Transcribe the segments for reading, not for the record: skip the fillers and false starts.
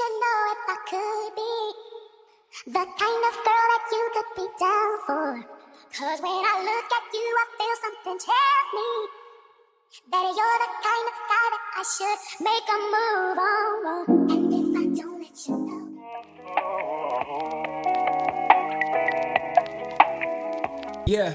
you know if I could be the kind of girl that you could be down for. Cause when I look at you, I feel something tell me that you're the kind of guy that I should make a move on. And if I don't let you know. Yeah.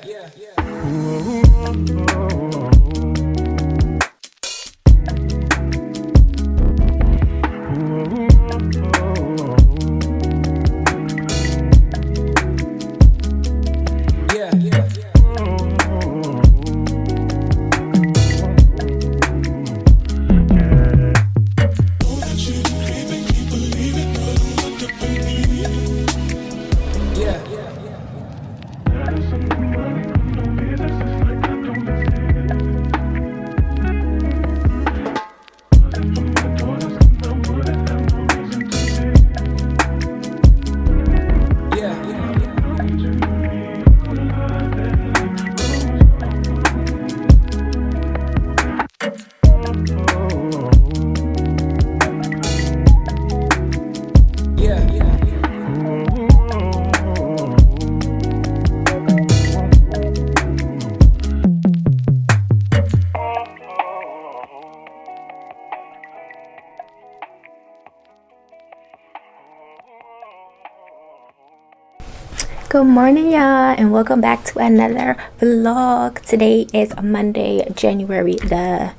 Good morning, y'all, and welcome back to another vlog. Today is Monday, January the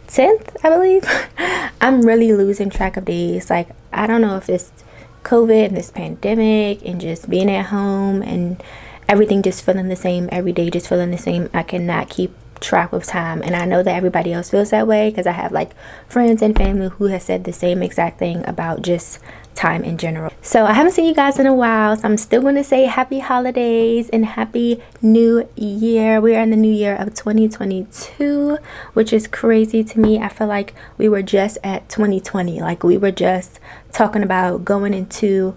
10th, I believe. I'm really losing track of days. Like, I don't know if it's COVID and this pandemic and just being at home and everything just feeling the same every day, just feeling the same. I cannot keep track of time, and I know that everybody else feels that way because I have like friends and family who have said the same exact thing about just time in general. So I haven't seen you guys in a while, so I'm still going to say happy holidays and happy new year. We are in the new year of 2022, which is crazy to me. I feel like we were just at 2020, like we were just talking about going into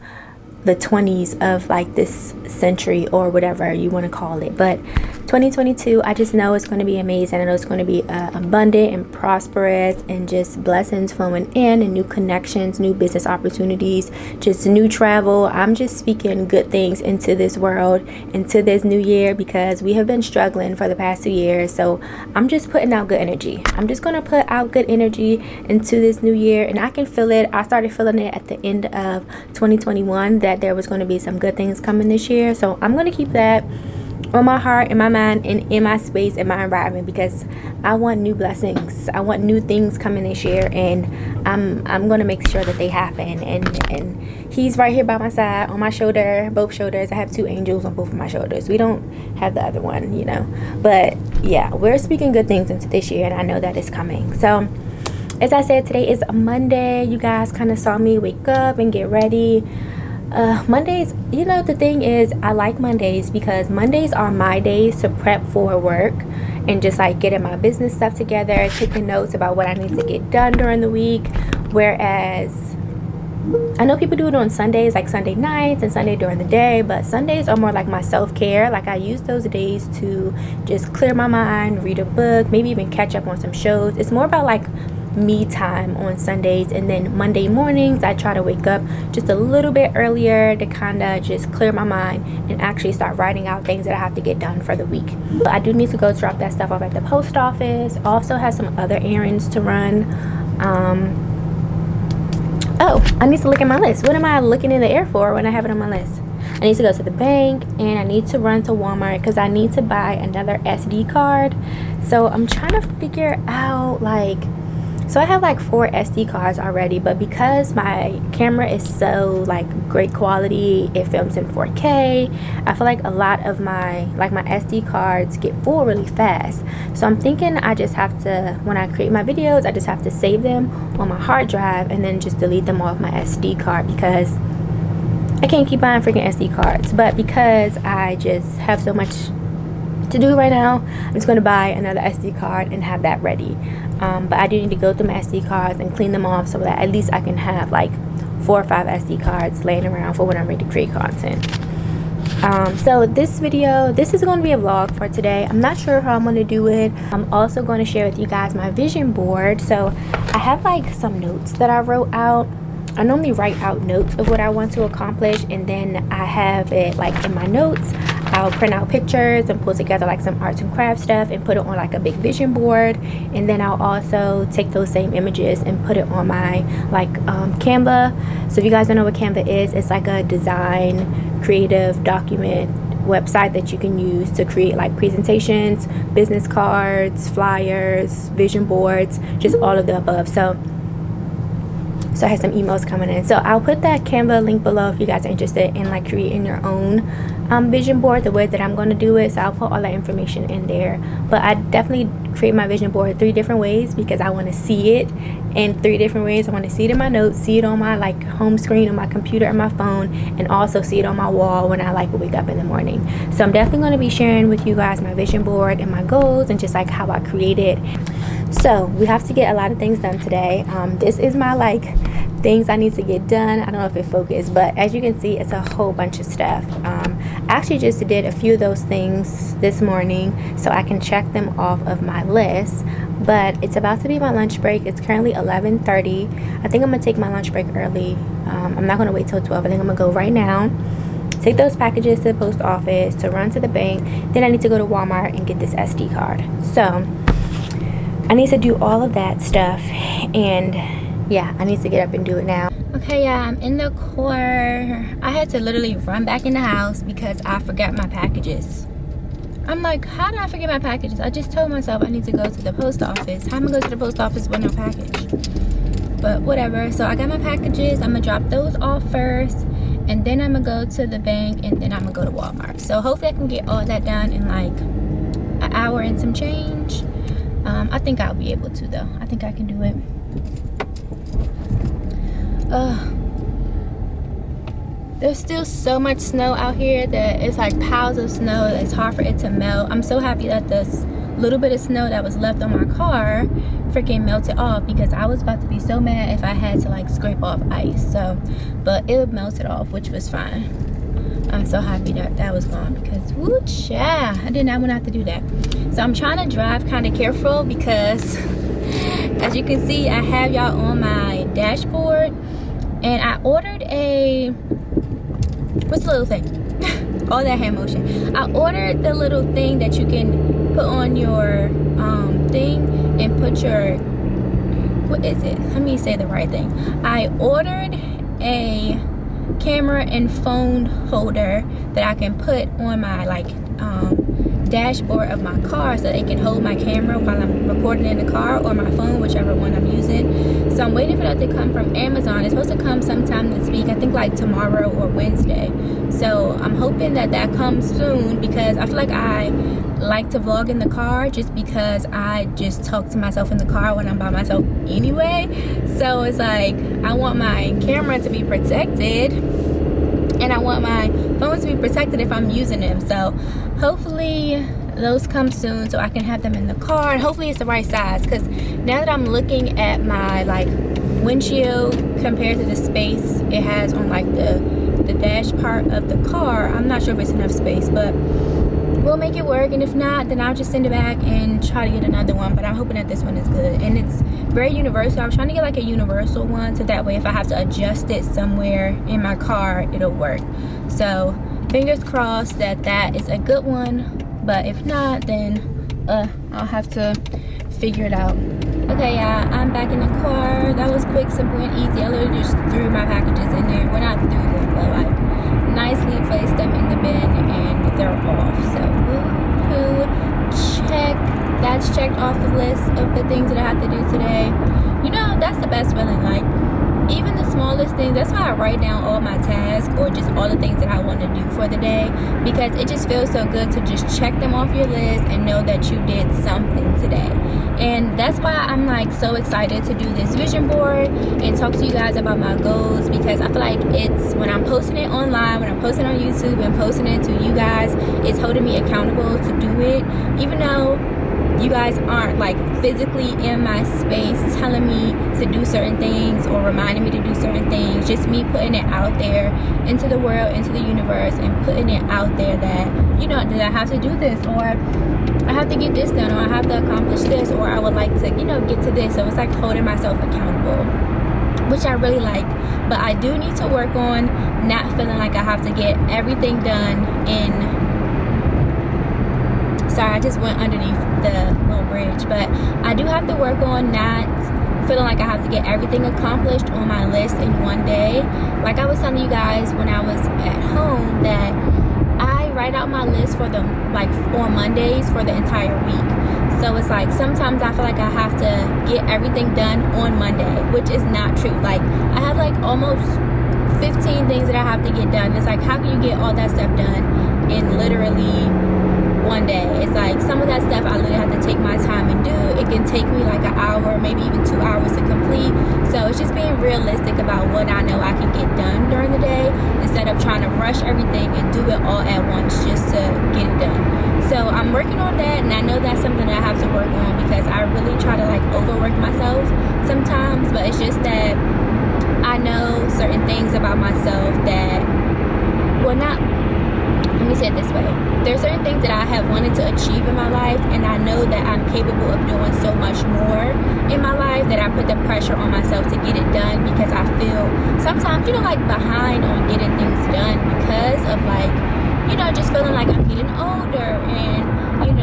the 20s of like this century or whatever you want to call it. But 2022, I just know it's going to be amazing. I know it's going to be abundant and prosperous, and just blessings flowing in, and new connections, new business opportunities, just new travel. I'm just speaking good things into this world, into this new year, because we have been struggling for the past 2 years. So I'm just putting out good energy. I'm just going to put out good energy into this new year, and I can feel it. I started feeling it at the end of 2021 that there was going to be some good things coming this year. So I'm going to keep that on my heart, in my mind, and in my space, in my environment, because I want new blessings. I want new things coming this year, and I'm going to make sure that they happen. And he's right here by my side, on my shoulder, both shoulders. I have 2 angels on both of my shoulders. We don't have the other one, you know, but yeah, we're speaking good things into this year, and I know that it's coming. So as I said, today is a Monday. You guys kind of saw me wake up and get ready. Mondays, you know, the thing is, I like Mondays because Mondays are my days to prep for work and just like getting my business stuff together, taking notes about what I need to get done during the week. Whereas I know people do it on Sundays, like Sunday nights and Sunday during the day, but Sundays are more like my self-care. Like, I use those days to just clear my mind, read a book, maybe even catch up on some shows. It's more about like me time on Sundays. And then Monday mornings, I try to wake up just a little bit earlier to kind of just clear my mind and actually start writing out things that I have to get done for the week. But I do need to go drop that stuff off at the post office. Also have some other errands to run. Oh, I need to look at my list. What am I looking in the air for when I have it on my list? I need to go to the bank, and I need to run to Walmart because I need to buy another SD card. So I'm trying to figure out, like, so I have like 4 SD cards already, but because my camera is so like great quality, it films in 4K, I feel like a lot of my SD cards get full really fast. So I'm thinking I just have to, when I create my videos, I just have to save them on my hard drive and then just delete them off my SD card, because I can't keep buying freaking SD cards. But because I just have so much to do right now, I'm just going to buy another SD card and have that ready. But I do need to go through my SD cards and clean them off so that at least I can have like 4 or 5 SD cards laying around for when I'm ready to create content. So this video, this is going to be a vlog for today. I'm not sure how I'm going to do it. I'm also going to share with you guys my vision board. So I have like some notes that I wrote out I normally write out notes of what I want to accomplish, and then I have it like in my notes. I'll print out pictures and pull together like some arts and crafts stuff and put it on like a big vision board, and then I'll also take those same images and put it on my like Canva. So if you guys don't know what Canva is, it's like a design creative document website that you can use to create like presentations, business cards, flyers, vision boards, just all of the above. So I had some emails coming in, so I'll put that Canva link below if you guys are interested in like creating your own vision board the way that I'm going to do it. So I'll put all that information in there, but I definitely create my vision board 3 different ways because I want to see it in 3 different ways. I want to see it in my notes, see it on my like home screen on my computer and my phone, and also see it on my wall when I like wake up in the morning. So I'm definitely going to be sharing with you guys my vision board and my goals and just like how I create it. So we have to get a lot of things done today. This is my like things I need to get done. I don't know if it focused, but as you can see, it's a whole bunch of stuff. I actually just did a few of those things this morning so I can check them off of my list. But it's about to be my lunch break. It's currently 11:30. I think I'm gonna take my lunch break early. I'm not gonna wait till 12. I think I'm gonna go right now, take those packages to the post office, to run to the bank. Then I need to go to Walmart and get this SD card. So I need to do all of that stuff, and yeah, I need to get up and do it now. Okay, yeah, I'm in the car. I had to literally run back in the house because I forgot my packages. I'm like, how did I forget my packages? I just told myself I need to go to the post office. How am I going to the post office with no package? But whatever. So I got my packages. I'm gonna drop those off first, and then I'm gonna go to the bank, and then I'm gonna go to Walmart. So hopefully I can get all that done in like an hour and some change. I think I'll be able to though. I think I can do it. There's still so much snow out here that it's like piles of snow. It's hard for it to melt. I'm so happy that this little bit of snow that was left on my car freaking melted off, because I was about to be so mad if I had to like scrape off ice. So, but it melted off, which was fine. I'm so happy that that was gone, because woo cha, I did not want to have to do that. So I'm trying to drive kind of careful because as you can see, I have y'all on my dashboard, and I ordered a, what's the little thing? All that hand motion. I ordered the little thing that you can put on your thing and put your, what is it? Let me say the right thing. I ordered a camera and phone holder that I can put on my like dashboard of my car, so it can hold my camera while I'm recording in the car, or my phone, whichever one I'm using. So I'm waiting for that to come from Amazon. It's supposed to come sometime this week, I think like tomorrow or Wednesday. So I'm hoping that that comes soon, because I feel like I like to vlog in the car just because I just talk to myself in the car when I'm by myself anyway. So it's like I want my camera to be protected, and I want my phones to be protected if I'm using them. So hopefully those come soon so I can have them in the car, and hopefully it's the right size, because now that I'm looking at my like windshield compared to the space it has on like the dash part of the car, I'm not sure if it's enough space, but we'll make it work. And if not, then I'll just send it back and try to get another one. But I'm hoping that this one is good, and it's very universal. I was trying to get like a universal one, so that way if I have to adjust it somewhere in my car, it'll work. So fingers crossed that that is a good one, but if not, then I'll have to figure it out. Okay, yeah, I'm back in the car. That was quick, simple, and easy. I literally just threw my packages in there. Well, not threw them, but like nicely placed them in the bin, and they're off. So woohoo, check. That's checked off the list of the things that I have to do today. You know, that's the best feeling. Like, even the smallest things, that's why I write down all my tasks, or just all the things that I want to do for the day, because it just feels so good to just check them off your list and know that you did something today. And that's why I'm like so excited to do this vision board and talk to you guys about my goals, because I feel like it's, when I'm posting it online, when I'm posting on YouTube and posting it to you guys, it's holding me accountable to do it, even though you guys aren't like physically in my space telling me to do certain things or reminding me to do certain things. Just me putting it out there into the world, into the universe, and putting it out there that, you know, that I have to do this, or I have to get this done, or I have to accomplish this, or I would like to, you know, get to this. So it's like holding myself accountable. which I really like. But I do need to work on not feeling like I have to get everything done in, sorry, I just went underneath the little bridge, but I do have to work on not feeling like I have to get everything accomplished on my list in one day. Like I was telling you guys when I was at home, that I write out my list for on Mondays for the entire week. So it's like sometimes I feel like I have to get everything done on Monday, which is not true. Like I have like almost 15 things that I have to get done. It's like, how can you get all that stuff done in literally one day? It's like some of that stuff I literally have to take my time and do. It can take me like an hour, maybe even 2 hours to complete. So it's just being realistic about what I know I can get done during the day, instead of trying to rush everything and do it all at once just to get it done. So I'm working on that, and I know that's something that I have to work on, because I really try to like overwork myself sometimes. But it's just that I know certain things about myself that, well, not, let me say it this way. There's certain things that I have wanted to achieve in my life, and I know that I'm capable of doing so much more in my life, that I put the pressure on myself to get it done, because I feel sometimes, like behind on getting things done, because of like, just feeling like I'm getting older. And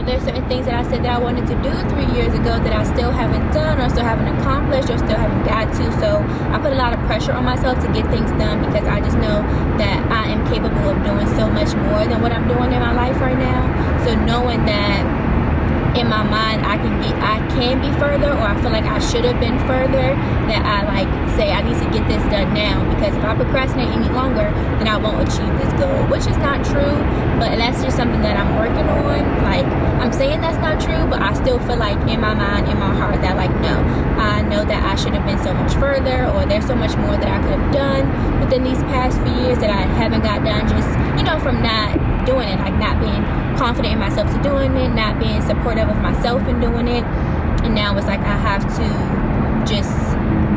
there's certain things that I said that I wanted to do 3 years ago that I still haven't done, or still haven't accomplished, or still haven't got to. So I put a lot of pressure on myself to get things done, because I just know that I am capable of doing so much more than what I'm doing in my life right now. So knowing that in my mind I can be further, or I feel like I should have been further, that I like say I need to get this done now, because if I procrastinate any longer, then I won't achieve this goal, which is not true. But that's just something that I'm working on. Like, I'm saying that's not true, but I still feel like in my mind, in my heart, that like, no, I know that I should have been so much further, or there's so much more that I could have done within these past few years that I haven't got done, just from not doing it, like not being confident in myself to doing it, not being supportive of myself in doing it. And now it's like I have to just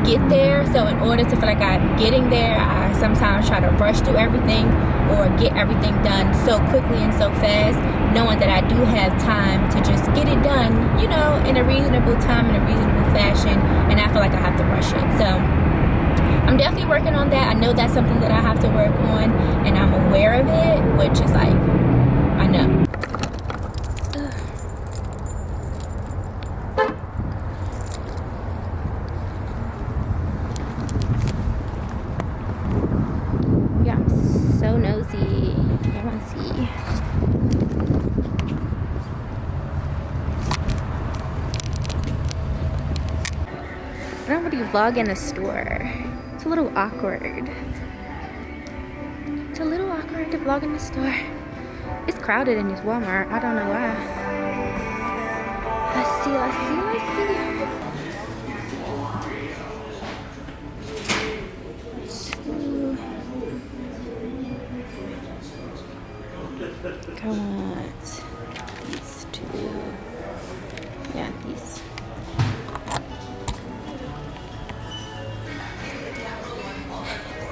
get there. So in order to feel like I'm getting there, I sometimes try to rush through everything, or get everything done so quickly and so fast, knowing that I do have time to just get it done, in a reasonable time, in a reasonable fashion, and I feel like I have to rush it. So I'm definitely working on that. I know that's something that I have to work on, and I'm aware of it, which is like, I know. Yeah, I'm so nosy. I want to see. I don't really vlog in a store. It's a little awkward. It's a little awkward to vlog in the store. It's crowded in this Walmart. I don't know why. Let's see. I want these two. Yeah, these.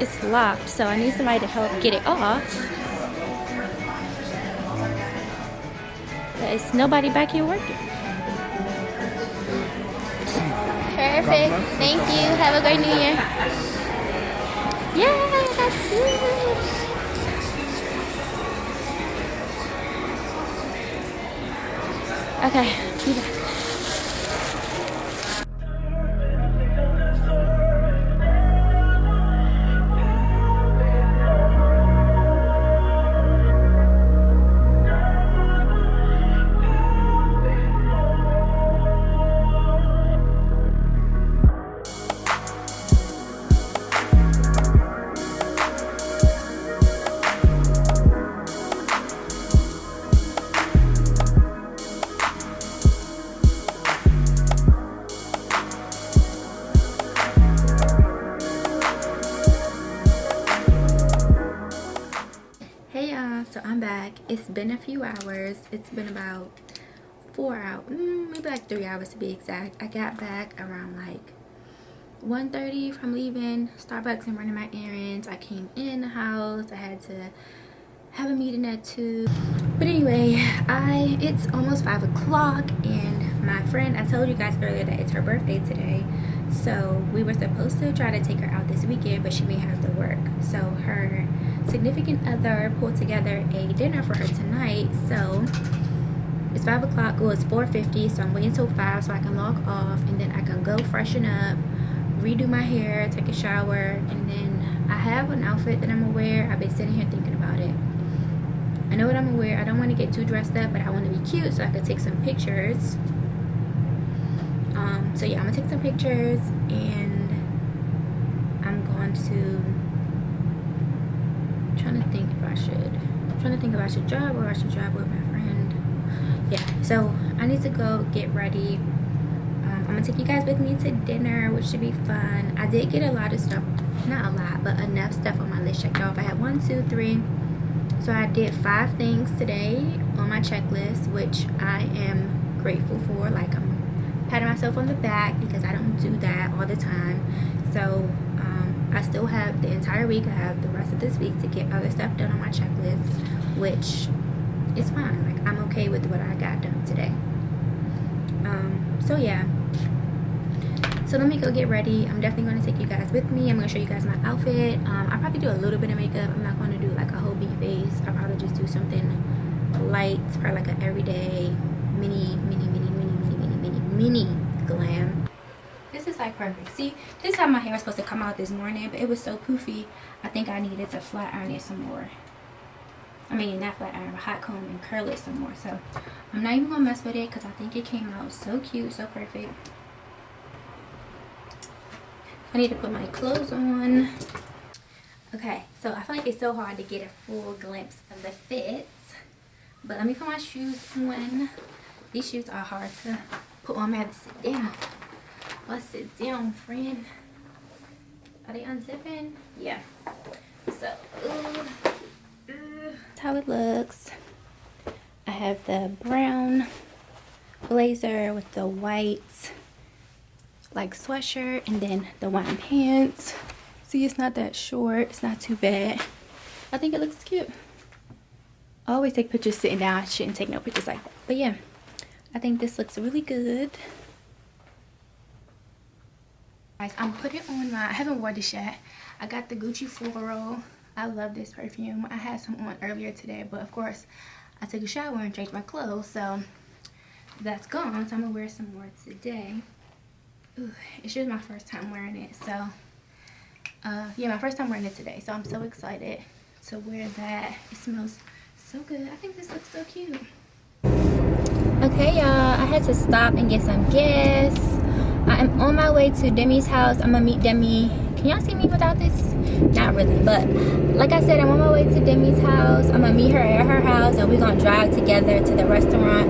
It's locked, so I need somebody to help get it off. There's nobody back here working. Perfect. Thank you. Have a great New Year. Yeah, that's it. Okay, be back. So I'm back. It's been a few hours. It's been about 4 hours, maybe like 3 hours to be exact. I got back around like 1:30 from leaving Starbucks and running my errands. I came in the house. I had to have a meeting at 2. But anyway, it's almost 5 o'clock, and my friend, I told you guys earlier that it's her birthday today. So we were supposed to try to take her out this weekend, but she may have to work. So her significant other pulled together a dinner for her tonight. So it's 5 o'clock. Well, it's 4:50, so I'm waiting till 5 so I can log off, and then I can go freshen up, redo my hair, take a shower, and then I have an outfit that I'm gonna wear. I've been sitting here thinking about it. I know what I'm gonna wear. I don't want to get too dressed up, but I want to be cute so I could take some pictures. So yeah, I'm gonna take some pictures, and I'm going to trying to think if I should drive or I should drive with my friend. Yeah, so I need to go get ready. I'm gonna take you guys with me to dinner, which should be fun. I did get a lot of stuff, not a lot, but enough stuff on my list checked off. I had 1, 2, 3. So I did 5 things today on my checklist, which I am grateful for. Like, I'm patting myself on the back because I don't do that all the time. So I still have the entire week. I have the rest of this week to get other stuff done on my checklist, which is fine. Like, I'm okay with what I got done today. So yeah, so let me go get ready. I'm definitely going to take you guys with me. I'm going to show you guys my outfit. I'll probably do a little bit of makeup. I'm not going to do like a whole beat face. I'll probably just do something light, probably like an everyday mini glam. This is like perfect. See, this is how my hair was supposed to come out this morning, but it was so poofy. I think I needed to flat iron it some more. I mean, not flat iron, but hot comb and curl it some more. So I'm not even gonna mess with it because I think it came out so cute, so perfect. I need to put my clothes on. Okay, so I feel like it's so hard to get a full glimpse of the fits, but let me put my shoes on. These shoes are hard to put on. I have to sit down. Let's sit down, friend. Are they unzipping? Yeah. So that's how it looks. I have the brown blazer with the white like sweatshirt, and then the white pants. See, it's not that short. It's not too bad. I think it looks cute. I always take pictures sitting down. I shouldn't take no pictures like that. But yeah, I think this looks really good. Guys, I'm putting on my, I haven't worn this yet. I got the Gucci Floral. I love this perfume. I had some on earlier today, but of course I took a shower and changed my clothes, so that's gone. So I'm gonna wear some more today. Ooh, it's just my first time wearing it, so yeah, my first time wearing it today, so I'm so excited to wear that. It smells so good. I think this looks so cute. Okay, y'all, I had to stop and get some gas. I am on my way to Demi's house. I'm gonna meet Demi. Can y'all see me without this? Not really, but like I said, I'm on my way to Demi's house. I'm gonna meet her at her house, and we're gonna drive together to the restaurant.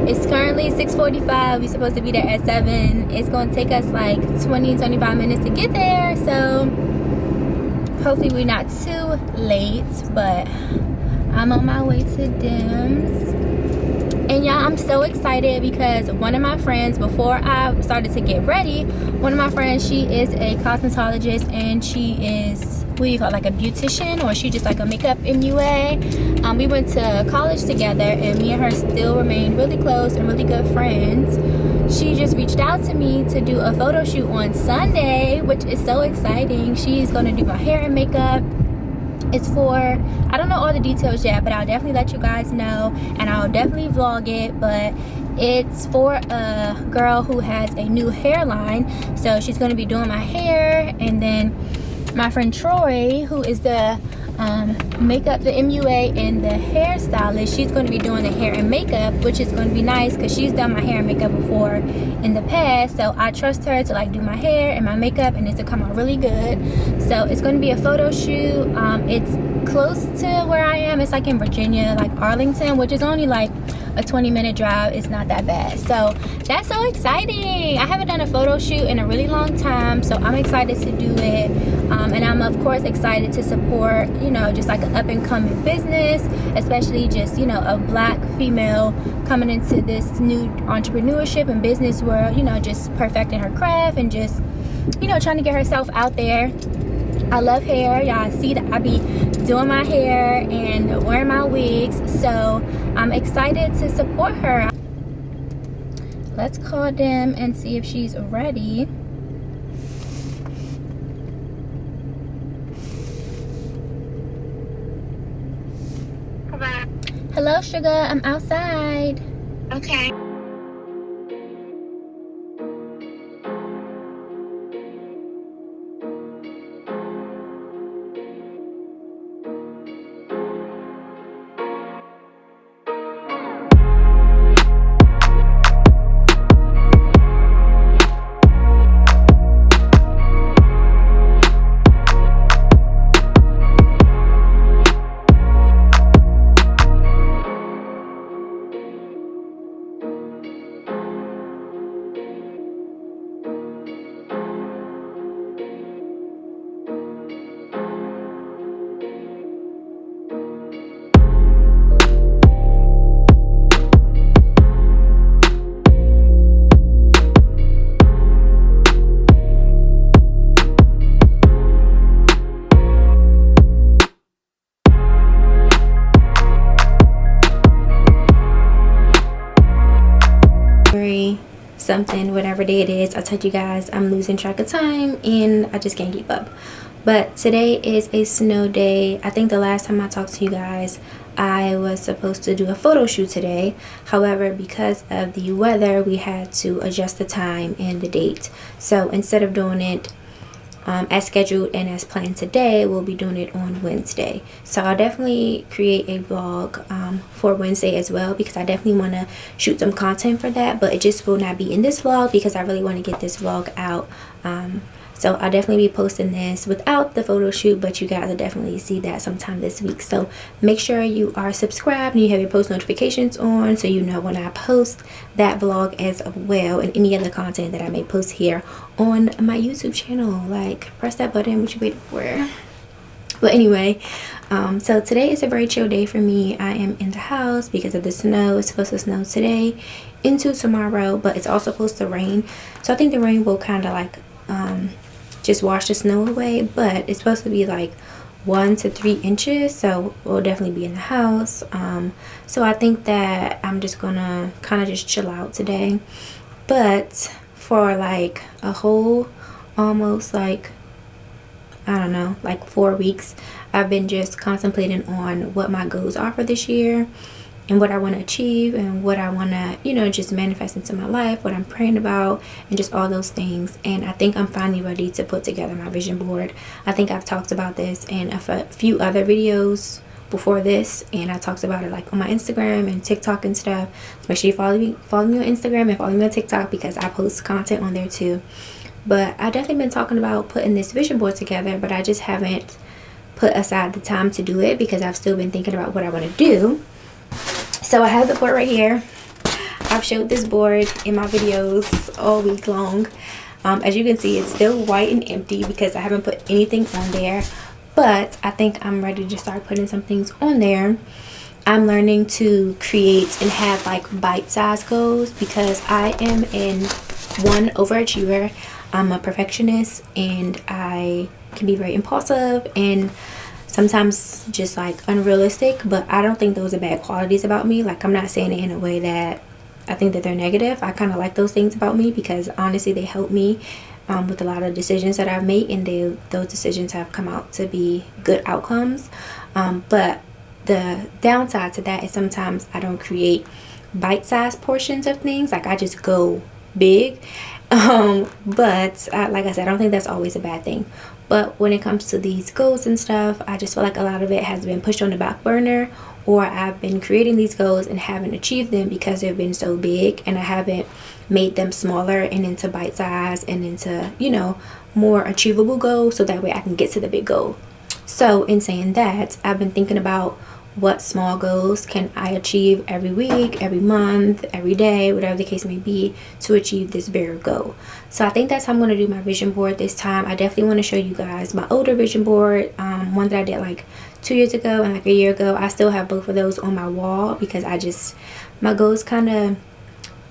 It's currently 6:45. We're supposed to be there at 7. It's gonna take us like 20-25 minutes to get there, so hopefully we're not too late. But I'm on my way to Dem's. And y'all, I'm so excited because one of my friends, before I started to get ready, one of my friends, she is a cosmetologist, and she is, what do you call it, like a beautician, or she just like a makeup MUA. We went to college together, and me and her still remain really close and really good friends. She just reached out to me to do a photo shoot on Sunday, which is so exciting. She's gonna do my hair and makeup. It's for, I don't know all the details yet, but I'll definitely let you guys know, and I'll definitely vlog it. But it's for a girl who has a new hairline, so she's going to be doing my hair. And then my friend Troy, who is the makeup, the MUA and the hairstylist, she's going to be doing the hair and makeup, which is going to be nice because she's done my hair and makeup before in the past, so I trust her to like do my hair and my makeup, and it's to come out really good. So it's going to be a photo shoot. It's close to where I am. It's like in Virginia, like Arlington, which is only like a 20-minute drive. It's not that bad, so that's so exciting. I haven't done a photo shoot in a really long time, so I'm excited to do it. And I'm of course excited to support, you know, just like an up-and-coming business, especially just, you know, a black female coming into this new entrepreneurship and business world, you know, just perfecting her craft and just, you know, trying to get herself out there. I love hair. Y'all see that I be doing my hair and wearing my wigs, so I'm excited to support her. Let's call them and see if she's ready. Hello, sugar. I'm outside. Okay. Something, whatever day it is. I told you guys I'm losing track of time and I just can't keep up. But today is a snow day. I think the last time I talked to you guys, I was supposed to do a photo shoot today. However, because of the weather, we had to adjust the time and the date. So instead of doing it as scheduled and as planned today, we'll be doing it on Wednesday. So I'll definitely create a vlog for Wednesday as well, because I definitely want to shoot some content for that, but it just will not be in this vlog because I really want to get this vlog out. So I'll definitely be posting this without the photo shoot, but you guys will definitely see that sometime this week. So make sure you are subscribed and you have your post notifications on so you know when I post that vlog as well, and any other content that I may post here on my YouTube channel. Like, press that button, what you waiting for? But anyway, so today is a very chill day for me. I am in the house because of the snow. It's supposed to snow today into tomorrow, but it's also supposed to rain. So I think the rain will kind of like just wash the snow away, but it's supposed to be like 1 to 3 inches, so we'll definitely be in the house. So I think that I'm just gonna kind of just chill out today. But for like a whole almost like, I don't know, like 4 weeks, I've been just contemplating on what my goals are for this year and what I want to achieve and what I want to, you know, just manifest into my life, what I'm praying about, and just all those things. And I think I'm finally ready to put together my vision board. I think I've talked about this in a few other videos before this, and I talked about it like on my Instagram and TikTok and stuff. So make sure you follow me on Instagram and follow me on TikTok, because I post content on there too. But I've definitely been talking about putting this vision board together, but I just haven't put aside the time to do it because I've still been thinking about what I want to do. So I have the board right here. I've showed this board in my videos all week long. As you can see, it's still white and empty because I haven't put anything on there. But I think I'm ready to start putting some things on there. I'm learning to create and have like bite-sized goals because I am one overachiever. I'm a perfectionist and I can be very impulsive and sometimes just like unrealistic, but I don't think those are bad qualities about me. Like, I'm not saying it in a way that I think that they're negative. I kind of like those things about me because honestly they help me with a lot of decisions that I've made, and those decisions have come out to be good outcomes. But the downside to that is sometimes I don't create bite-sized portions of things. Like, I just go big. But like I said, I don't think that's always a bad thing. But when it comes to these goals and stuff, I just feel like a lot of it has been pushed on the back burner, or I've been creating these goals and haven't achieved them because they've been so big, and I haven't made them smaller and into bite size and into, you know, more achievable goals, so that way I can get to the big goal. So in saying that, I've been thinking about what small goals can I achieve every week, every month, every day, whatever the case may be, to achieve this bigger goal. So I think that's how I'm going to do my vision board this time. I definitely want to show you guys my older vision board, one that I did like 2 years ago and like a year ago. I still have both of those on my wall because my goals kind of,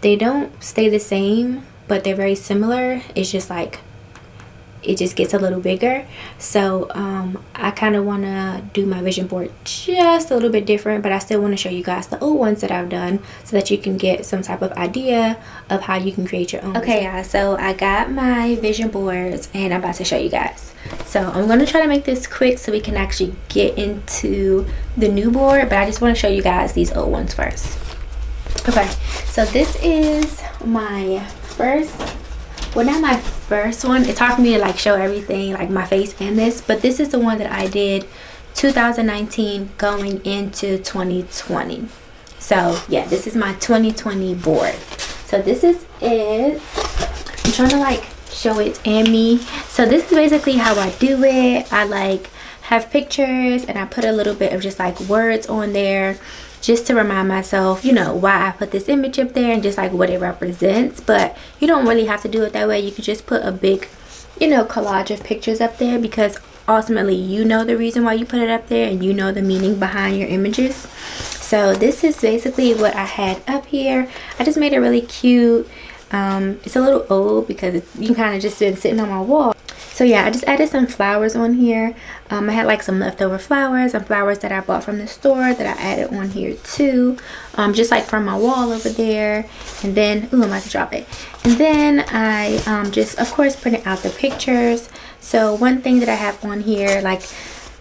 they don't stay the same, but they're very similar. It's just like it just gets a little bigger. So I kind of want to do my vision board just a little bit different, but I still want to show you guys the old ones that I've done so that you can get some type of idea of how you can create your own. Okay, guys, so I got my vision boards and I'm about to show you guys. So I'm going to try to make this quick so we can actually get into the new board, but I just want to show you guys these old ones first. Okay, so this is my first, well, not my first one. It's hard for me to like show everything, like my face and this, but this is the one that I did 2019 going into 2020. So yeah, this is my 2020 board. So this is it. I'm trying to like show it and me. So this is basically how I do it. I like have pictures and I put a little bit of just like words on there just to remind myself, you know, why I put this image up there and just like what it represents. But you don't really have to do it that way. You could just put a big, you know, collage of pictures up there, because ultimately you know the reason why you put it up there and you know the meaning behind your images. So this is basically what I had up here. I just made it really cute. It's a little old because you kind of just been sitting on my wall. So yeah, I just added some flowers on here. I had like some leftover flowers and flowers that I bought from the store that I added on here too, just like from my wall over there. And then, ooh, I'm about to drop it. And then I just of course printed out the pictures. So one thing that I have on here, like,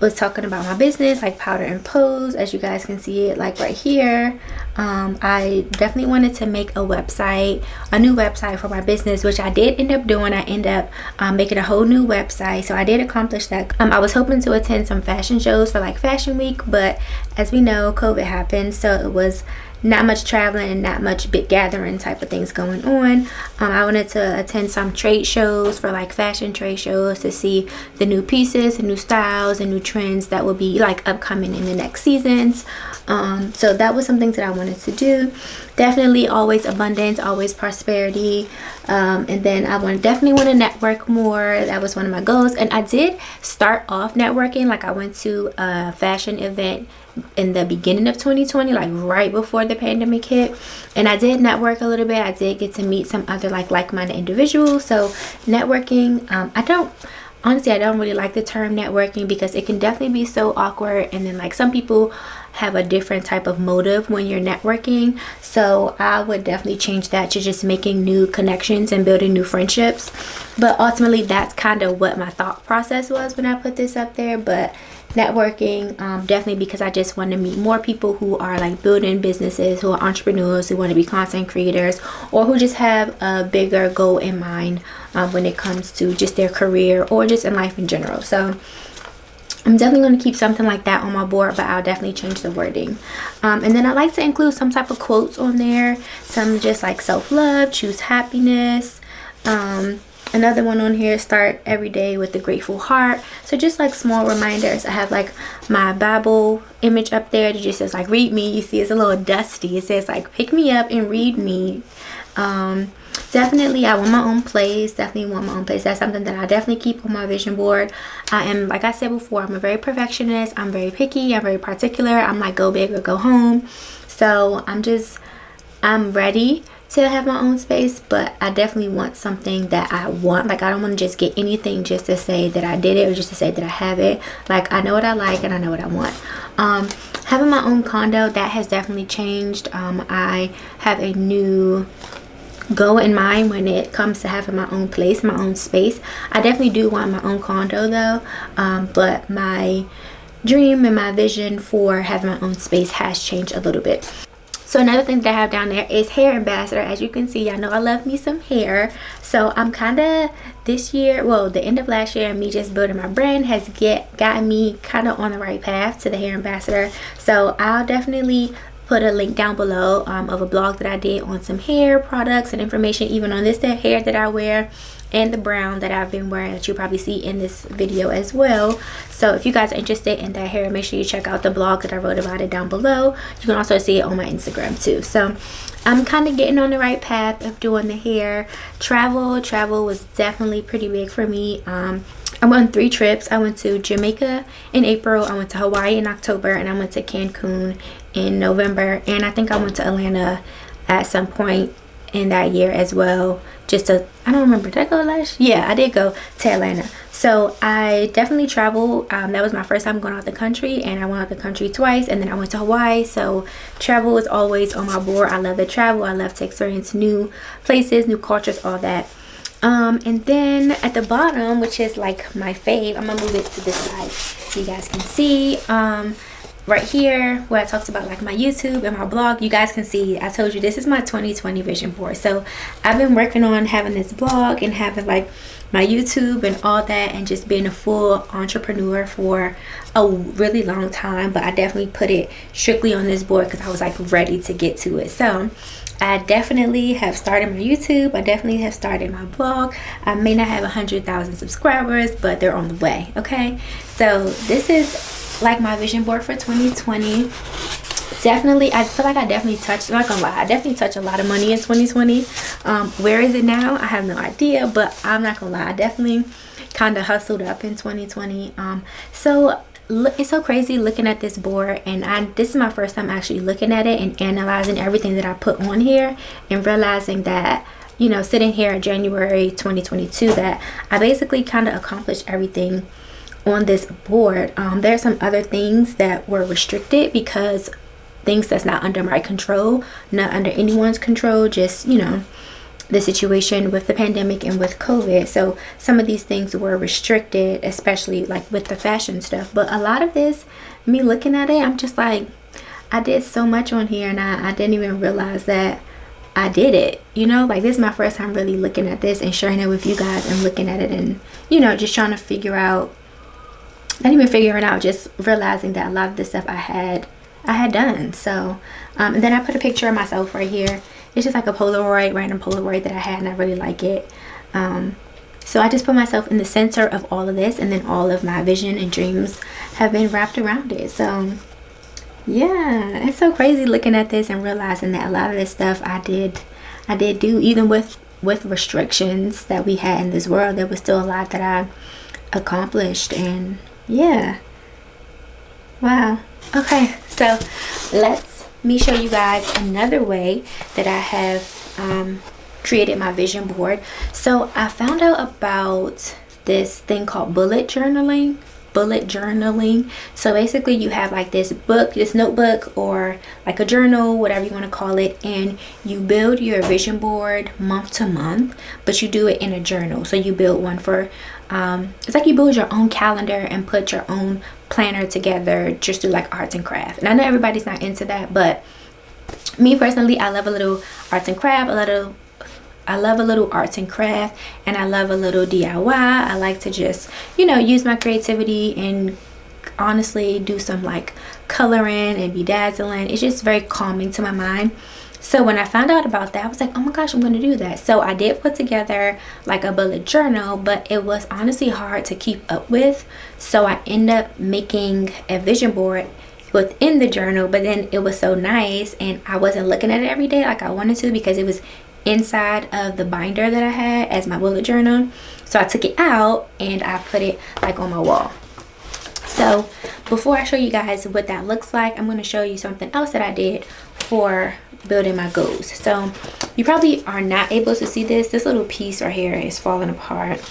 was talking about my business, like Powder and Pose, as you guys can see it like right here. I definitely wanted to make a website, a new website for my business, which I did end up doing. I ended up making a whole new website, so I did accomplish that. I was hoping to attend some fashion shows for like Fashion Week, but as we know, COVID happened, so it was not much traveling and not much big gathering type of things going on. I wanted to attend some trade shows for like fashion trade shows to see the new pieces and new styles and new trends that will be like upcoming in the next seasons. So that was something that I wanted to do. Definitely always abundance, always prosperity. And then I definitely want to network more. That was one of my goals. And I did start off networking. Like I went to a fashion event in the beginning of 2020, like right before the pandemic hit, and I did network a little bit. I did get to meet some other like-minded individuals. So networking, I don't really like the term networking because it can definitely be so awkward, and then like some people have a different type of motive when you're networking. So I would definitely change that to just making new connections and building new friendships. But ultimately that's kind of what my thought process was when I put this up there. But networking, definitely, because I just want to meet more people who are like building businesses, who are entrepreneurs, who want to be content creators, or who just have a bigger goal in mind when it comes to just their career or just in life in general. So I'm definitely going to keep something like that on my board, but I'll definitely change the wording. And then I like to include some type of quotes on there, some just like self-love, choose happiness. Another one on here, start every day with a grateful heart. So just like small reminders. I have like my Bible image up there that just says like read me. You see it's a little dusty. It says like pick me up and read me. Definitely I want my own place. Definitely want my own place. That's something that I definitely keep on my vision board. I am, like I said before, I'm a very perfectionist. I'm very picky. I'm very particular. I'm like go big or go home. So I'm ready to have my own space, but I definitely want something that I want. Like I don't want to just get anything just to say that I did it or just to say that I have it. Like I know what I like and I know what I want. Having my own condo, that has definitely changed. I have a new goal in mind when it comes to having my own place, my own space. I definitely do want my own condo though, but my dream and my vision for having my own space has changed a little bit. So another thing that I have down there is hair ambassador. As you can see, I know I love me some hair. So I'm kind of this year, well, the end of last year, me just building my brand has gotten me kind of on the right path to the hair ambassador. So I'll definitely put a link down below of a blog that I did on some hair products and information, even on this hair that I wear and the brown that I've been wearing that you probably see in this video as well. So if you guys are interested in that hair, make sure you check out the blog that I wrote about it down below. You can also see it on my Instagram too. So I'm kind of getting on the right path of doing the hair. Travel was definitely pretty big for me. I went on 3 trips. I went to Jamaica in April, I went to Hawaii in October, and I went to Cancun in November, and I think I went to Atlanta at some point in that year as well, I don't remember, did I go last? Yeah, I did go to Atlanta. So I definitely traveled. That was my first time going out the country, and I went out the country twice, and then I went to Hawaii. So travel is always on my board. I love to travel. I love to experience new places, new cultures, all that. And then at the bottom, which is like my fave, I'm gonna move it to this side so you guys can see. Right here where I talked about like my YouTube and my blog, you guys can see I told you this is my 2020 vision board. So I've been working on having this blog and having like my YouTube and all that, and just being a full entrepreneur for a really long time, but I definitely put it strictly on this board because I was like ready to get to it. So I definitely have started my YouTube. I definitely have started my blog. I may not have 100,000 subscribers, but they're on the way. Okay, so this is like my vision board for 2020. Definitely, I feel like I definitely touched, I'm not gonna lie, I definitely touched a lot of money in 2020. Where is it now? I have no idea, but I'm not gonna lie, I definitely kind of hustled up in 2020. So look, it's so crazy looking at this board, and this is my first time actually looking at it and analyzing everything that I put on here, and realizing that, you know, sitting here in January 2022, that I basically kind of accomplished everything on this board. There are some other things that were restricted because things that's not under my control, not under anyone's control, just, you know, the situation with the pandemic and with COVID. So some of these things were restricted, especially like with the fashion stuff. But a lot of this, me looking at it, I'm just like, I did so much on here, and I didn't even realize that I did it. You know, like this is my first time really looking at this and sharing it with you guys, and looking at it and, you know, just trying to figure out, not even figuring out, just realizing that a lot of the stuff I had done. So and then I put a picture of myself right here. It's just like a Polaroid, random Polaroid that I had, and I really like it. So I just put myself in the center of all of this, and then all of my vision and dreams have been wrapped around it. So yeah, it's so crazy looking at this and realizing that a lot of this stuff I did do, even with restrictions that we had in this world. There was still a lot that I accomplished. And yeah, wow. Okay, so let me show you guys another way that I have created my vision board. So I found out about this thing called bullet journaling. So basically you have like this notebook, or like a journal, whatever you want to call it, and you build your vision board month to month, but you do it in a journal. So you build one for it's like you build your own calendar and put your own planner together, just do like arts and craft. And I know everybody's not into that, but me personally, I love a little arts and craft, I love a little arts and craft, and I love a little DIY. I like to just, you know, use my creativity and honestly do some like coloring and bedazzling. It's just very calming to my mind. So when I found out about that, I was like, oh my gosh, I'm going to do that. So I did put together like a bullet journal, but it was honestly hard to keep up with. So I ended up making a vision board within the journal, but then it was so nice, and I wasn't looking at it every day like I wanted to, because it was inside of the binder that I had as my bullet journal. So I took it out and I put it like on my wall. So before I show you guys what that looks like, I'm going to show you something else that I did for building my goals. So you probably are not able to see this little piece right here is falling apart,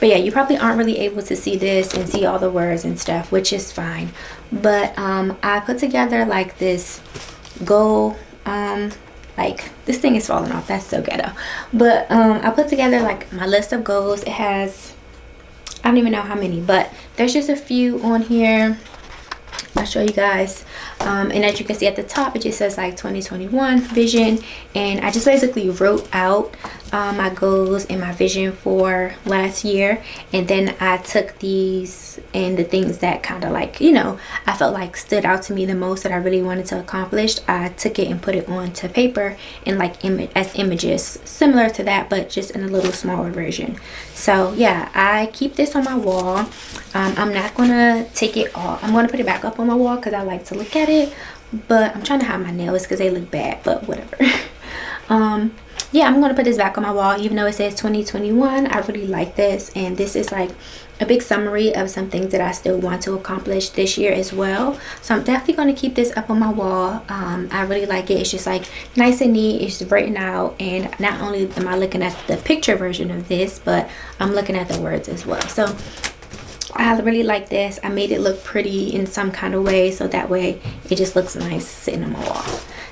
but yeah, you probably aren't really able to see this and see all the words and stuff, which is fine. But I put together like this goal, like this thing is falling off, that's so ghetto, but I put together like my list of goals. It has, I don't even know how many, but there's just a few on here. I'll show you guys. And as you can see at the top, it just says like 2021 vision, and I just basically wrote out my goals and my vision for last year, and then I took these and the things that kind of like, you know, I felt like stood out to me the most that I really wanted to accomplish. I took it and put it onto paper and like as images, similar to that, but just in a little smaller version. So yeah, I keep this on my wall. I'm not gonna take it off. I'm gonna put it back up on my wall because I like to look at it, but I'm trying to hide my nails because they look bad, but whatever. Yeah, I'm gonna put this back on my wall, even though it says 2021. I really like this, and this is like a big summary of some things that I still want to accomplish this year as well. So I'm definitely going to keep this up on my wall. I really like it. It's just like nice and neat. It's written out, and not only am I looking at the picture version of this, but I'm looking at the words as well. So I really like this. I made it look pretty in some kind of way, so that way it just looks nice sitting on my wall.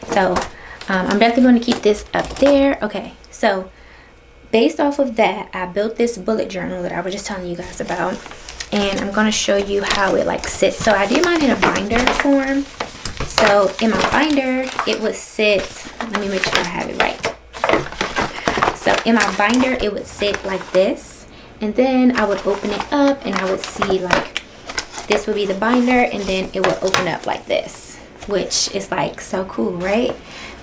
So I'm definitely going to keep this up there. Okay, so based off of that, I built this bullet journal that I was just telling you guys about, and I'm going to show you how it like sits. So I did mine in a binder form. So in my binder, it would sit, let me make sure I have it right. So in my binder, it would sit like this, and then I would open it up and I would see like this would be the binder, and then it would open up like this, which is like so cool, right?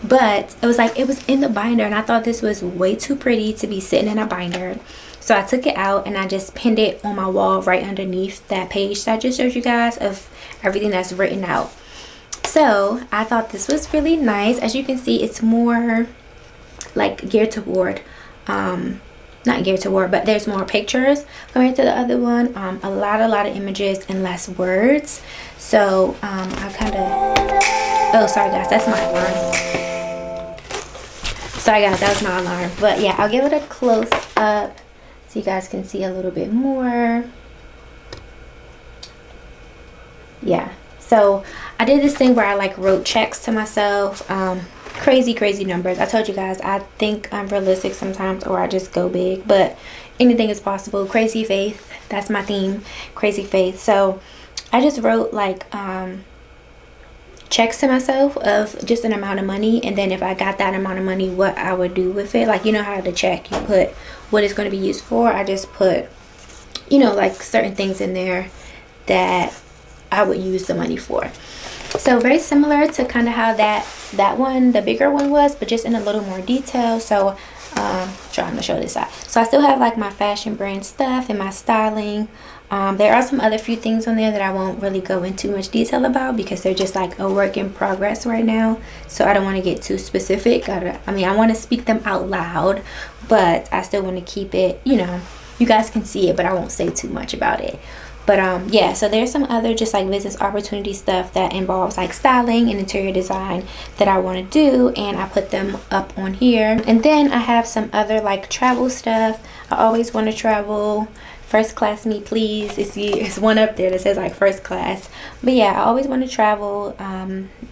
But it was like it was in the binder, and I thought this was way too pretty to be sitting in a binder. So I took it out and I just pinned it on my wall right underneath that page that I just showed you guys of everything that's written out. So I thought this was really nice. As you can see, it's more like geared toward not geared toward, but there's more pictures compared to the other one. A lot of images and less words. So I kind of, oh sorry guys, that's my alarm. Sorry guys, that was my alarm. But yeah, I'll give it a close up so you guys can see a little bit more. Yeah, so I did this thing where I like wrote checks to myself. Crazy numbers. I told you guys I think I'm realistic sometimes, or I just go big, but anything is possible. Crazy faith, that's my theme, crazy faith. So I just wrote like checks to myself of just an amount of money, and then if I got that amount of money, what I would do with it. Like, you know how the check, you put what it's going to be used for. I just put, you know, like certain things in there that I would use the money for. So very similar to kind of how that one, the bigger one was, but just in a little more detail. So trying to show this side. So I still have like my fashion brand stuff and my styling. There are some other few things on there that I won't really go into much detail about because they're just like a work in progress right now. So I don't want to get too specific. I want to speak them out loud, but I still want to keep it, you know, you guys can see it, but I won't say too much about it. But yeah, so there's some other just like business opportunity stuff that involves like styling and interior design that I want to do, and I put them up on here. And then I have some other like travel stuff. I always want to travel. First class me please. It's one up there that says like first class. But yeah, I always want to travel.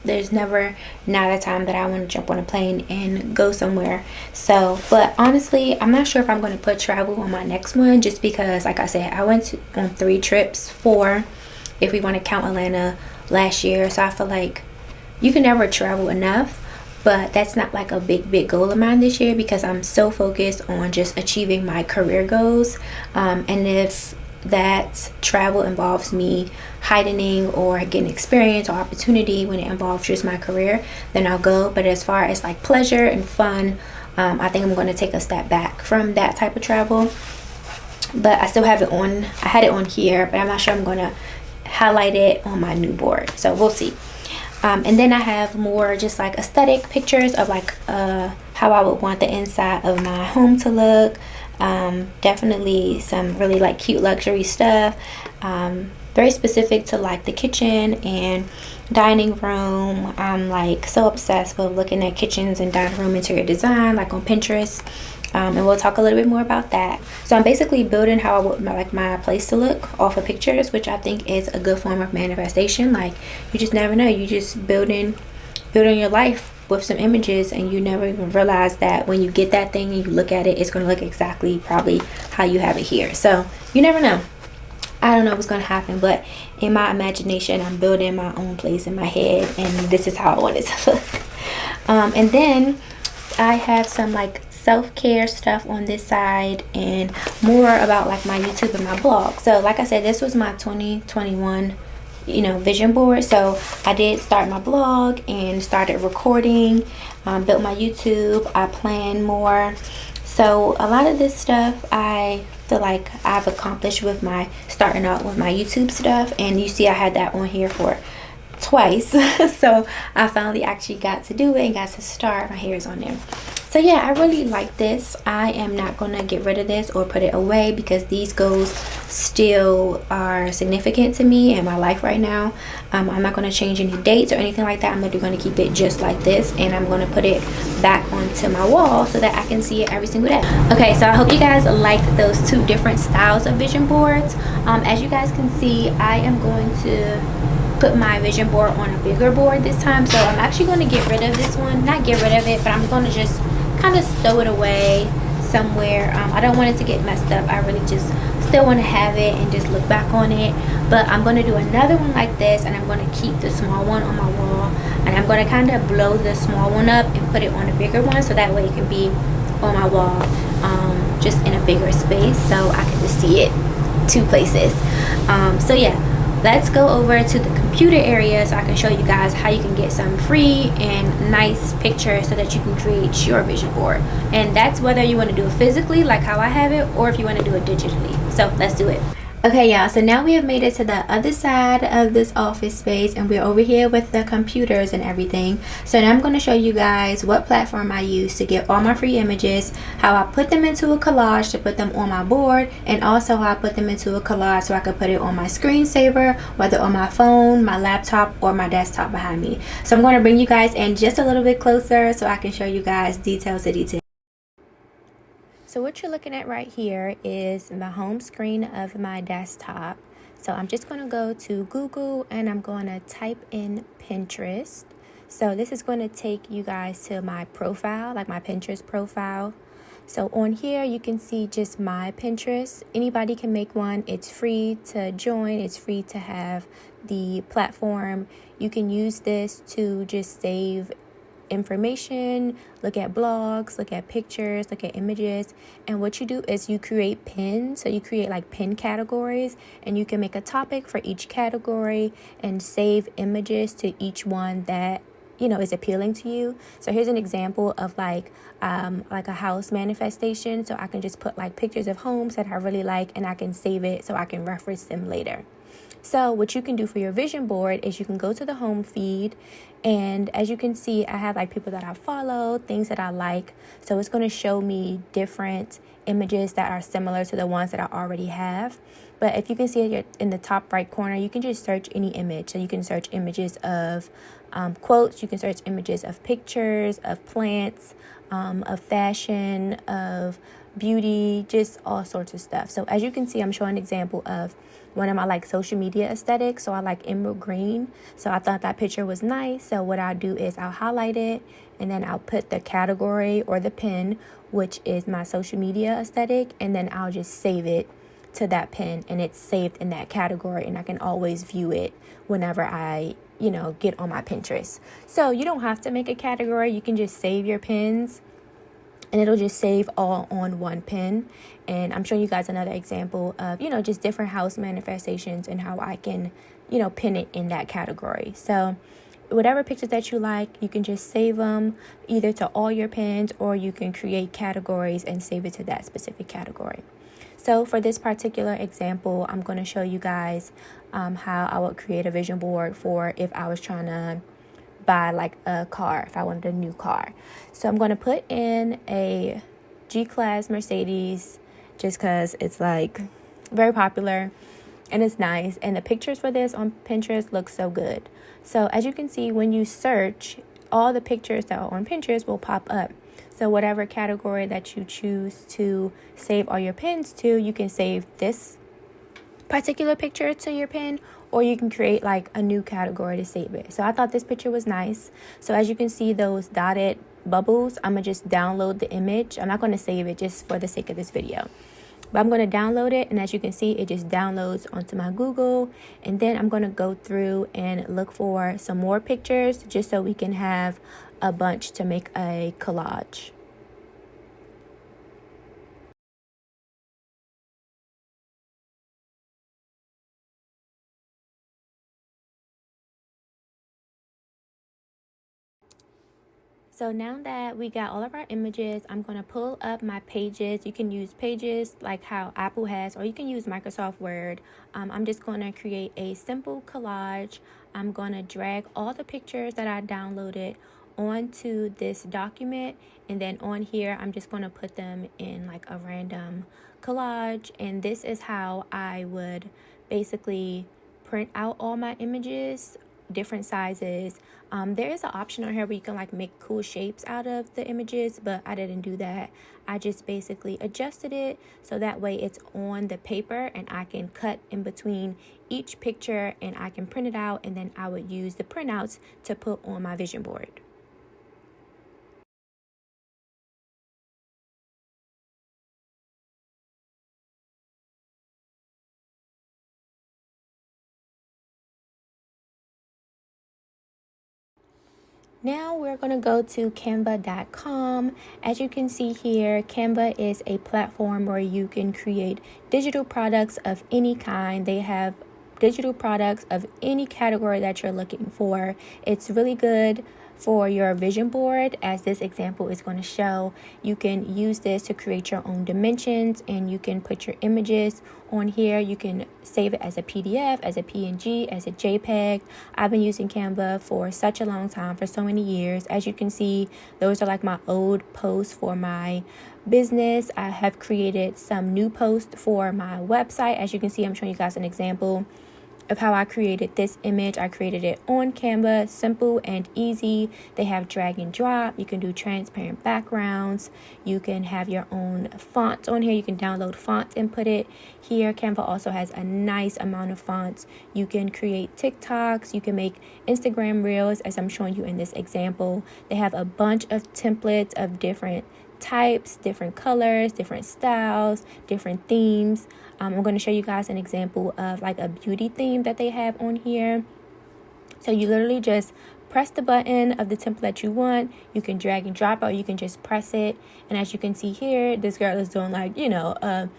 There's never not a time that I want to jump on a plane and go somewhere. So, but honestly, I'm not sure if I'm going to put travel on my next one, just because like I said, I went on 3 trips, 4 if we want to count Atlanta, last year. So I feel like you can never travel enough. But that's not like a big goal of mine this year, because I'm so focused on just achieving my career goals. And if that travel involves me heightening or getting experience or opportunity when it involves just my career, then I'll go. But as far as like pleasure and fun, I think I'm going to take a step back from that type of travel. But I still have it on. I had it on here, but I'm not sure I'm going to highlight it on my new board. So we'll see. And then I have more just like aesthetic pictures of like how I would want the inside of my home to look. Definitely some really like cute luxury stuff. Very specific to like the kitchen and dining room. I'm like so obsessed with looking at kitchens and dining room interior design like on Pinterest. And we'll talk a little bit more about that. So I'm basically building how I would like my place to look off of pictures, which I think is a good form of manifestation. Like, you just never know. You just building your life with some images, and you never even realize that when you get that thing and you look at it, it's going to look exactly probably how you have it here. So you never know. I don't know what's going to happen, but in my imagination, I'm building my own place in my head, and this is how I want it to look. And then I have some like self-care stuff on this side, and more about like my YouTube and my blog. So like I said, this was my 2021 vision board. So I did start my blog and started recording, built my YouTube. I plan more. So a lot of this stuff I feel like I've accomplished with my starting out with my YouTube stuff. And you see I had that on here for twice. So I finally actually got to do it and got to start. My hair is on there. So yeah, I really like this. I am not going to get rid of this or put it away, because these goes still are significant to me in my life right now. I'm not going to change any dates or anything like that. I'm literally going to keep it just like this, and I'm going to put it back onto my wall so that I can see it every single day. Okay, so I hope you guys like those two different styles of vision boards. As you guys can see, I am going to put my vision board on a bigger board this time. So I'm actually going to get rid of this one, not get rid of it, but I'm going to just kind of stow it away somewhere. I don't want it to get messed up. I really just still want to have it and just look back on it. But I'm going to do another one like this, and I'm going to keep the small one on my wall, and I'm going to kind of blow the small one up and put it on a bigger one, so that way it can be on my wall, just in a bigger space, so I can just see it two places. So yeah, let's go over to the computer area so I can show you guys how you can get some free and nice pictures so that you can create your vision board. And that's whether you want to do it physically like how I have it, or if you want to do it digitally. So let's do it. Okay, y'all, so now we have made it to the other side of this office space, and we're over here with the computers and everything. So now I'm going to show you guys what platform I use to get all my free images, how I put them into a collage to put them on my board, and also how I put them into a collage so I can put it on my screensaver, whether on my phone, my laptop, or my desktop behind me. So I'm going to bring you guys in just a little bit closer so I can show you guys detail to detail. So what you're looking at right here is the home screen of my desktop. So I'm just going to go to Google and I'm going to type in Pinterest. So this is going to take you guys to my profile, like my Pinterest profile. So on here you can see just my Pinterest. Anybody can make one. It's free to join. It's free to have the platform. You can use this to just save information, look at blogs, look at pictures, look at images. And what you do is you create pins. So you create like pin categories, and you can make a topic for each category and save images to each one that is appealing to you. So here's an example of like a house manifestation. So I can just put like pictures of homes that I really like, and I can save it so I can reference them later. So what you can do for your vision board is you can go to the home feed, and as you can see, I have like people that I follow, things that I like. So it's going to show me different images that are similar to the ones that I already have. But if you can see in the top right corner, you can just search any image. So you can search images of quotes, you can search images of pictures, of plants, of fashion, of beauty, just all sorts of stuff. So as you can see, I'm showing an example of one of my like social media aesthetics. So I like emerald green. So I thought that picture was nice. So what I'll do is I'll highlight it, and then I'll put the category or the pin, which is my social media aesthetic, and then I'll just save it to that pin, and it's saved in that category, and I can always view it whenever I get on my Pinterest. So you don't have to make a category. You can just save your pins, and it'll just save all on one pin. And I'm showing you guys another example of, just different house manifestations and how I can, pin it in that category. So whatever pictures that you like, you can just save them either to all your pins, or you can create categories and save it to that specific category. So for this particular example, I'm going to show you guys how I would create a vision board for if I was trying to buy like a car, if I wanted a new car. So I'm going to put in a G-Class Mercedes just because it's like very popular and it's nice. And the pictures for this on Pinterest look so good. So as you can see, when you search, all the pictures that are on Pinterest will pop up. So whatever category that you choose to save all your pins to, you can save this particular picture to your pin, or you can create like a new category to save it. So I thought this picture was nice. So as you can see, those dotted bubbles, I'm gonna just download the image. I'm not going to save it just for the sake of this video, but I'm going to download it, and as you can see, it just downloads onto my Google. And then I'm going to go through and look for some more pictures just so we can have a bunch to make a collage. So now that we got all of our images, I'm going to pull up my pages. You can use pages like how Apple has, or you can use Microsoft Word. I'm just going to create a simple collage. I'm going to drag all the pictures that I downloaded onto this document, and then on here I'm just going to put them in like a random collage. And this is how I would basically print out all my images, different sizes. There is an option on here where you can like make cool shapes out of the images, but I didn't do that. I just basically adjusted it so that way it's on the paper and I can cut in between each picture and I can print it out, and then I would use the printouts to put on my vision board. Now we're going to go to canva.com. As you can see here, Canva is a platform where you can create digital products of any kind. They have digital products of any category that you're looking for. It's really good for your vision board, as this example is going to show. You can use this to create your own dimensions, and you can put your images on here. You can save it as a PDF, as a PNG, as a JPEG. I've been using Canva for such a long time, for so many years. As you can see, those are like my old posts for my business. I have created some new posts for my website. As you can see, I'm showing you guys an example of how I created this image. I created it on Canva, simple and easy. They have drag and drop. You can do transparent backgrounds. You can have your own fonts on here. You can download fonts and put it here. Canva also has a nice amount of fonts. You can create TikToks. You can make Instagram reels, as I'm showing you in this example. They have a bunch of templates of different types, different colors, different styles, different themes. I'm going to show you guys an example of like a beauty theme that they have on here. So you literally just press the button of the template that you want. You can drag and drop, or you can just press it. And as you can see here, this girl is doing like, a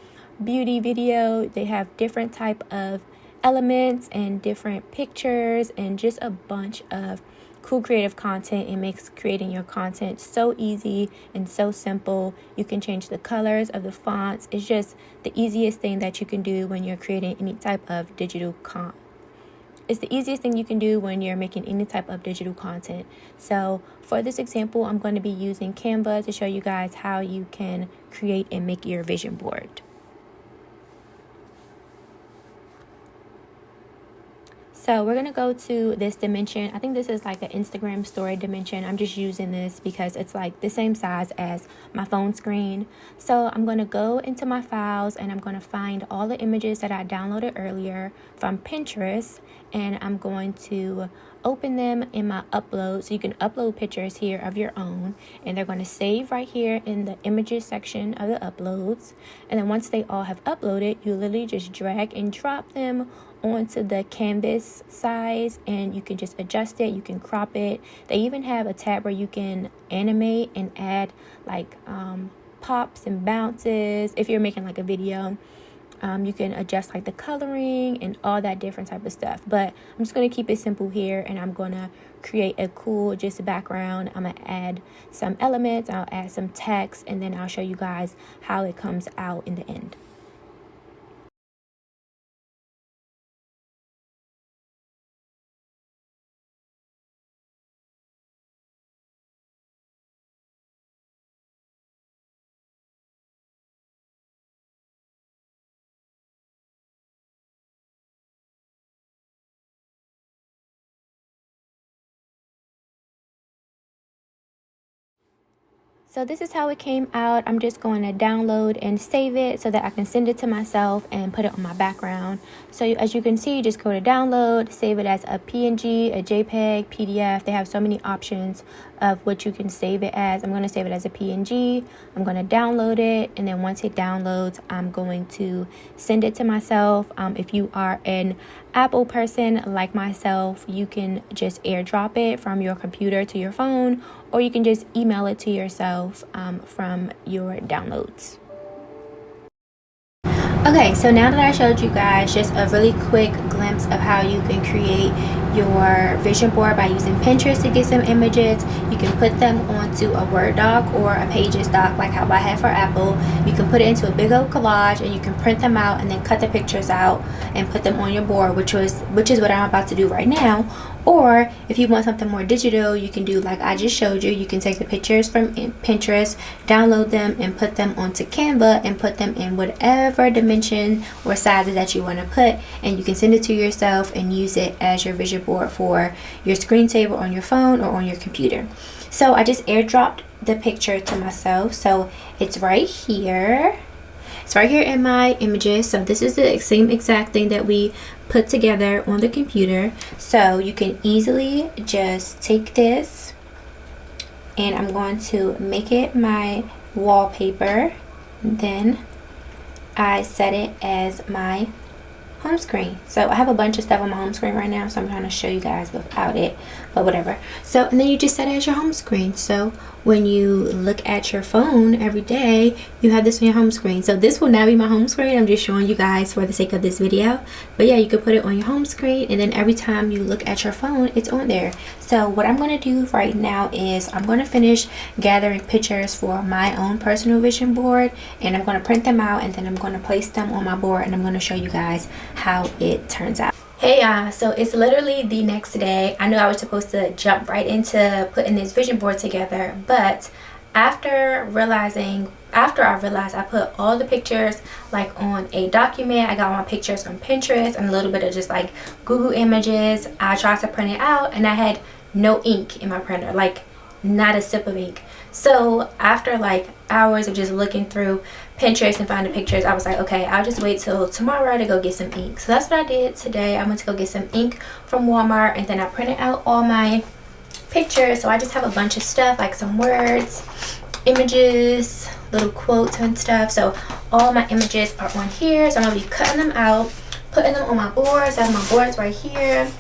beauty video. They have different type of elements and different pictures and just a bunch of cool creative content. It makes creating your content so easy and so simple. You can change the colors of the fonts. It's just the easiest thing that you can do when you're creating any type of digital content. It's the easiest thing you can do when you're making any type of digital content. So for this example, I'm going to be using Canva to show you guys how you can create and make your vision board. So we're going to go to this dimension. I think this is like an Instagram story dimension. I'm just using this because it's like the same size as my phone screen. So I'm going to go into my files and I'm going to find all the images that I downloaded earlier from Pinterest, and I'm going to open them in my upload. So you can upload pictures here of your own, and they're going to save right here in the images section of the uploads. And then once they all have uploaded, you literally just drag and drop them onto the canvas size, and you can just adjust it. You can crop it. They even have a tab where you can animate and add like pops and bounces. If you're making like a video, you can adjust like the coloring and all that different type of stuff. But I'm just going to keep it simple here, and I'm going to create a cool just background. I'm going to add some elements, I'll add some text, and then I'll show you guys how it comes out in the end. So this is how it came out. I'm just going to download and save it so that I can send it to myself and put it on my background. So as you can see, just go to download, save it as a PNG, a JPEG, PDF. They have so many options of what you can save it as. I'm going to save it as a PNG. I'm going to download it, and then once it downloads, I'm going to send it to myself. If you are an Apple person like myself, you can just airdrop it from your computer to your phone, or you can just email it to yourself from your downloads. Okay, so now that I showed you guys just a really quick glimpse of how you can create your vision board by using Pinterest to get some images. You can put them onto a Word doc or a Pages doc, like how I have for Apple. You can put it into a big old collage, and you can print them out and then cut the pictures out and put them on your board, which is what I'm about to do right now. Or if you want something more digital, you can do like I just showed you. You can take the pictures from Pinterest, download them, and put them onto Canva and put them in whatever dimension or sizes that you want to put, and you can send it to yourself and use it as your vision board for your screensaver on your phone or on your computer. So I just airdropped the picture to myself, so it's right here. It's right here in my images. So this is the same exact thing that we put together on the computer. So you can easily just take this, and I'm going to make it my wallpaper. Then I set it as my home screen. So I have a bunch of stuff on my home screen right now, so I'm trying to show you guys without it, but whatever. So, and then you just set it as your home screen. So when you look at your phone every day, you have this on your home screen. So this will now be my home screen. I'm just showing you guys for the sake of this video, but yeah, you could put it on your home screen, and then every time you look at your phone, it's on there. So what I'm going to do right now is I'm going to finish gathering pictures for my own personal vision board, and I'm going to print them out, and then I'm going to place them on my board, and I'm going to show you guys how it turns out. Hey y'all, so it's literally the next day. I knew I was supposed to jump right into putting this vision board together, but after I realized I put all the pictures like on a document. I got my pictures from Pinterest and a little bit of just like Google Images. I tried to print it out, and I had no ink in my printer, like not a sip of ink. So after like hours of just looking through Pinterest and finding pictures, I was like, okay, I'll just wait till tomorrow to go get some ink. So that's what I did today. I went to go get some ink from Walmart, and then I printed out all my pictures. So I just have a bunch of stuff, like some words, images, little quotes and stuff. So all my images are on here. So I'm gonna be cutting them out, putting them on my boards. I have my boards right here.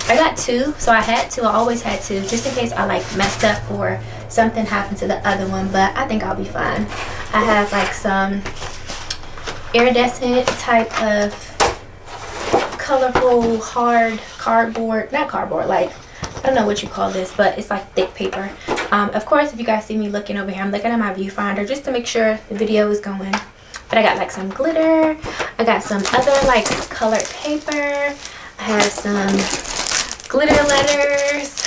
I got two, so I always had two, just in case I like messed up or something happened to the other one, but I think I'll be fine. I have like some iridescent type of colorful hard cardboard, not cardboard, like I don't know what you call this, but it's like thick paper. Of course, if you guys see me looking over here, I'm looking at my viewfinder just to make sure the video is going. But I got like some glitter, I got some other like colored paper, I have some glitter letters,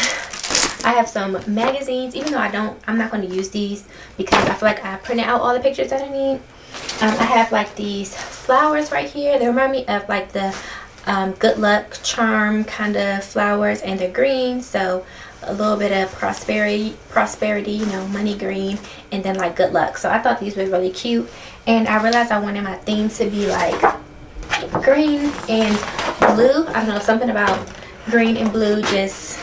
I have some magazines, even though I'm not going to use these because I feel like I printed out all the pictures that I need. I have like these flowers right here. They remind me of like the good luck charm kind of flowers, and they're green, so a little bit of prosperity, you know, money green, and then like good luck. So I thought these were really cute, and I realized I wanted my theme to be like green and blue. I don't know, something about green and blue just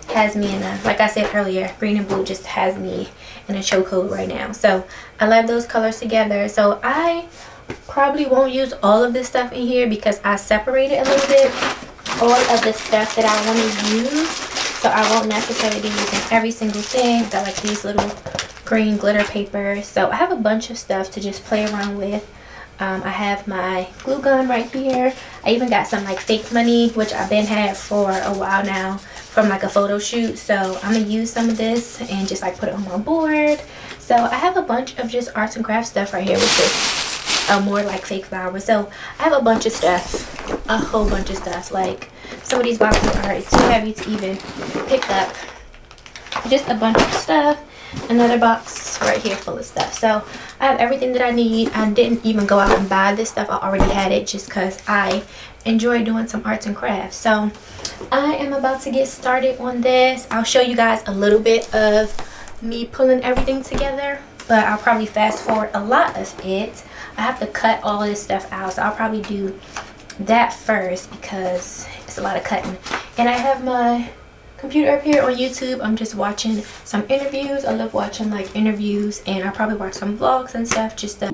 has me in a, like I said earlier, green and blue just has me in a chokehold right now. So I love those colors together. So I probably won't use all of this stuff in here because I separated a little bit all of the stuff that I want to use. So I won't necessarily be using every single thing. Got like these little green glitter papers. So I have a bunch of stuff to just play around with. I have my glue gun right here. I even got some like fake money, which I've been had for a while now from like a photo shoot. So I'm gonna use some of this and just like put it on my board. So I have a bunch of just arts and crafts stuff right here, which is more like fake flowers. So I have a bunch of stuff, a whole bunch of stuff. Like some of these boxes are too heavy to even pick up. Just a bunch of stuff. Another box right here full of stuff. So I have everything that I need. I didn't even go out and buy this stuff. I already had it just because I enjoy doing some arts and crafts. So I am about to get started on this. I'll show you guys a little bit of me pulling everything together, but I'll probably fast forward a lot of it. I have to cut all this stuff out, so I'll probably do that first because it's a lot of cutting. And I have my computer up here on YouTube. I'm just watching some interviews. I love watching like interviews, and I'll probably watch some vlogs and stuff just to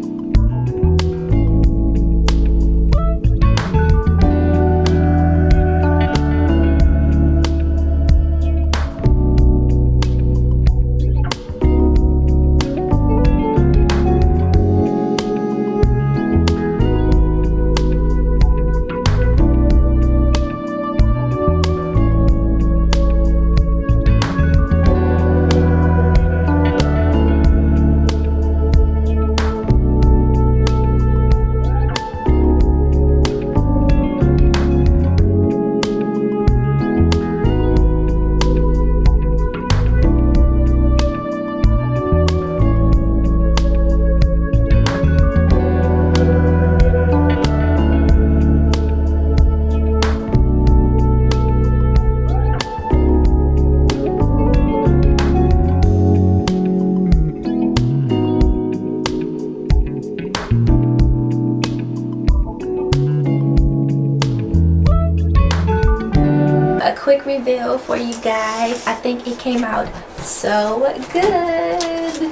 quick reveal for you guys. I think it came out so good.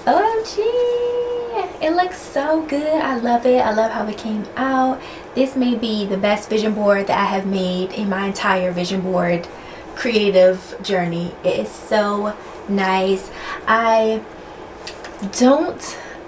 OMG, it looks so good. I love it. I love how it came out. This may be the best vision board that I have made in my entire vision board creative journey. It is so nice.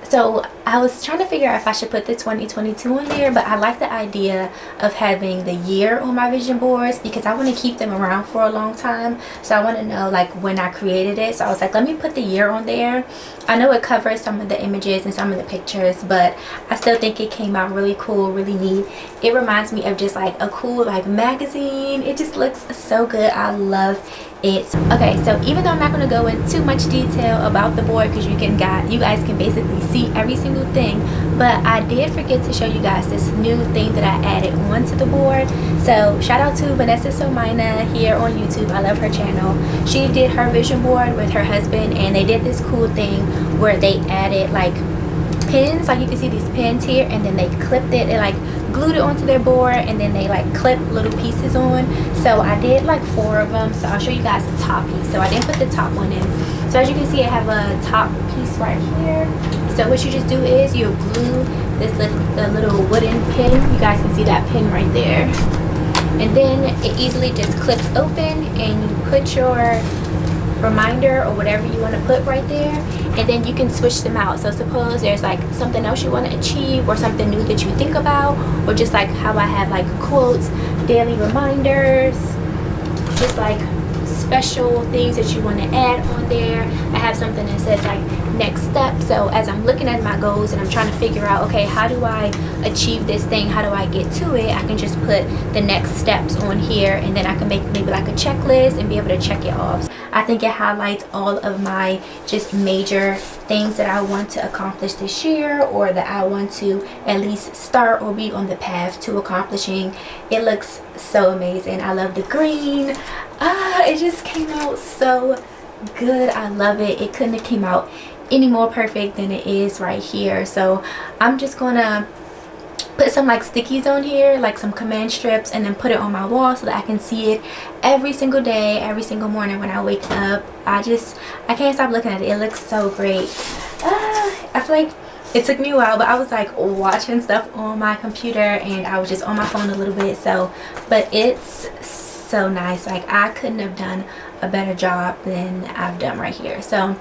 So I was trying to figure out if I should put the 2022 on there, but I like the idea of having the year on my vision boards because I want to keep them around for a long time. So I want to know like when I created it. So I was like, let me put the year on there. I know it covers some of the images and some of the pictures, but I still think it came out really cool, really neat. It reminds me of just like a cool like magazine. It just looks so good. I love it. Okay, so even though I'm not going to go into too much detail about the board because you guys can basically see every single thing, but I did forget to show you guys this new thing that I added onto the board. So shout out to Vanessa Somina here on YouTube. I love her channel. She did her vision board with her husband, and they did this cool thing where they added like pins, like you can see these pins here, and then they clipped it. They like glued it onto their board, and then they like clipped little pieces on. So I did like 4 of them. So I'll show you guys the top piece. So I didn't put the top one in. So as you can see, I have a top piece right here. So what you just do is you glue the little wooden pin. You guys can see that pin right there, and then it easily just clips open, and you put your reminder or whatever you want to put right there, and then you can switch them out. So suppose there's like something else you want to achieve or something new that you think about, or just like how I have like quotes, daily reminders, just like special things that you want to add on there. I have something that says like next step. So as I'm looking at my goals and I'm trying to figure out, okay, how do I achieve this thing, how do I get to it, I can just put the next steps on here, and then I can make maybe like a checklist and be able to check it off. I think it highlights all of my just major things that I want to accomplish this year, or that I want to at least start or be on the path to accomplishing. It looks so amazing. I love the green. It just came out so good. I love it. It couldn't have came out any more perfect than it is right here. So I'm just gonna put some like stickies on here, like some command strips, and then put it on my wall so that I can see it every single day, every single morning when I wake up. I can't stop looking at it. It looks so great. I feel like it took me a while, but I was like watching stuff on my computer and I was just on my phone a little bit. So but it's so nice. Like I couldn't have done a better job than I've done right here. So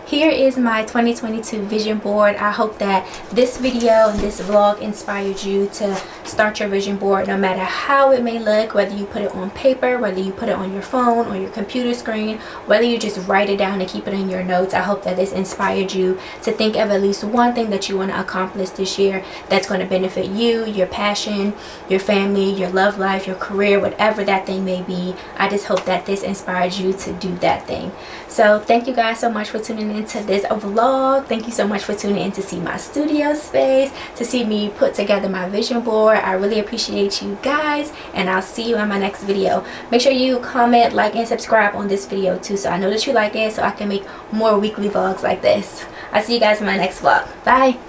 here is my 2022 vision board. I hope that this video and this vlog inspired you to start your vision board, no matter how it may look, whether you put it on paper, whether you put it on your phone or your computer screen, whether you just write it down and keep it in your notes. I hope that this inspired you to think of at least one thing that you want to accomplish this year that's going to benefit you, your passion, your family, your love life, your career, whatever that thing may be. I just hope that this inspires you to do that thing. So thank you guys so much for tuning into this vlog. Thank you so much for tuning in to see my studio space, to see me put together my vision board. I really appreciate you guys, and I'll see you in my next video. Make sure you comment, like, and subscribe on this video too, so I know that you like it, so I can make more weekly vlogs like this. I'll see you guys in my next vlog. Bye.